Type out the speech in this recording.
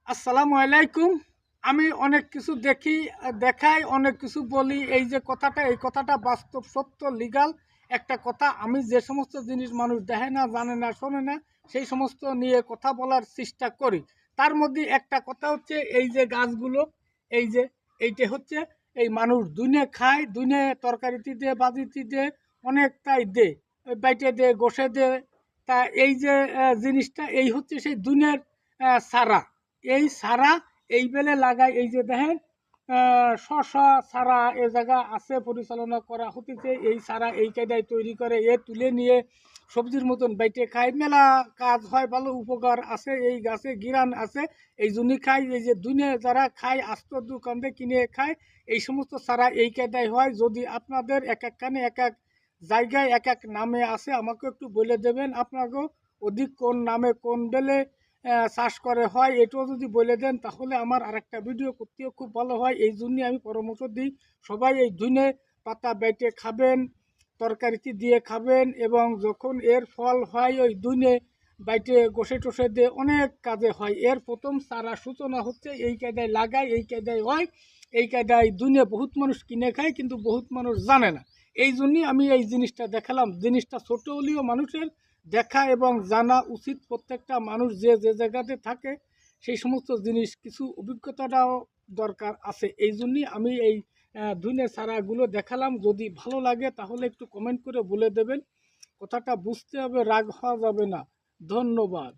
আসসালামু আলাইকুম। আমি অনেক কিছু দেখি, দেখাই, অনেক কিছু বলি। এই যে কথাটা, এই কথাটা বাস্তব সত্য লিগাল একটা কথা। আমি যে সমস্ত জিনিস মানুষ দেখে না, জানে না, শোনে না, সেই সমস্ত নিয়ে কথা বলার চেষ্টা করি। তার মধ্যে একটা কথা হচ্ছে এই যে গাছগুলো, এই যে এইটা হচ্ছে এই মানুষ দুনে খায়, দুনে তরকারিতে দে, বাজিতে দে, অনেকটাই দে, ওই বাইটে দে, গোসে দে। তা এই যে জিনিসটা, এই হচ্ছে সেই দুনের সারা। এই সারা এই বেলে লাগায়। এই যে দেখেন শশা সারা এ জায়গা আছে, পরিচালনা করা হতেছে। এই সারা এই কায়দায় তৈরি করে এ তুলে নিয়ে সবজির মতন বাইটে খায়। মেলা কাজ হয়, ভালো উপকার আছে এই গাছে, গিরান আছে, এই জন্যই খায়। এই যে দুনিয়া যারা খায়, আস্ত দোকান থেকে কিনে খায়, এই সমস্ত সারা এই কায়দায় হয়। যদি আপনাদের এক একখানে এক এক জায়গায় এক এক নামে আছে, আমাকে একটু বলে দেবেন আপনাকেও অধিক কোন নামে কোন বেলে চাষ করে হয়, এটাও যদি বলে দেন তাহলে আমার আরেকটা ভিডিও করতেও খুব ভালো হয়। এই জন্যই আমি পরামর্শ দিই, সবাই এই ধনে পাতা বেটে খাবেন, তরকারিতে দিয়ে খাবেন, এবং যখন এর ফল হয় ওই ধনে বাইটে গোসে টোসে দিয়ে অনেক কাজে হয়। এর প্রথম সারা সূচনা হচ্ছে এই কায়দায় লাগায়, এই কায়দায় হয়, এই কায়দায় ধনে বহুত মানুষ কিনে খায়, কিন্তু বহুত মানুষ জানে না। এই জন্যই আমি এই জিনিসটা দেখালাম। জিনিসটা ছোট হলেও মানুষের দেখা এবং জানা উচিত। প্রত্যেকটা মানুষ যে যে জায়গাতে থাকে সেই সমস্ত জিনিস কিছু অভিজ্ঞতাটাও দরকার আছে। এই জন্যই আমি এই ধুনে চারাগুলো দেখালাম। যদি ভালো লাগে তাহলে একটু কমেন্ট করে বলে দেবেন। কথাটা বুঝতে হবে, রাগ হওয়া যাবে না। ধন্যবাদ।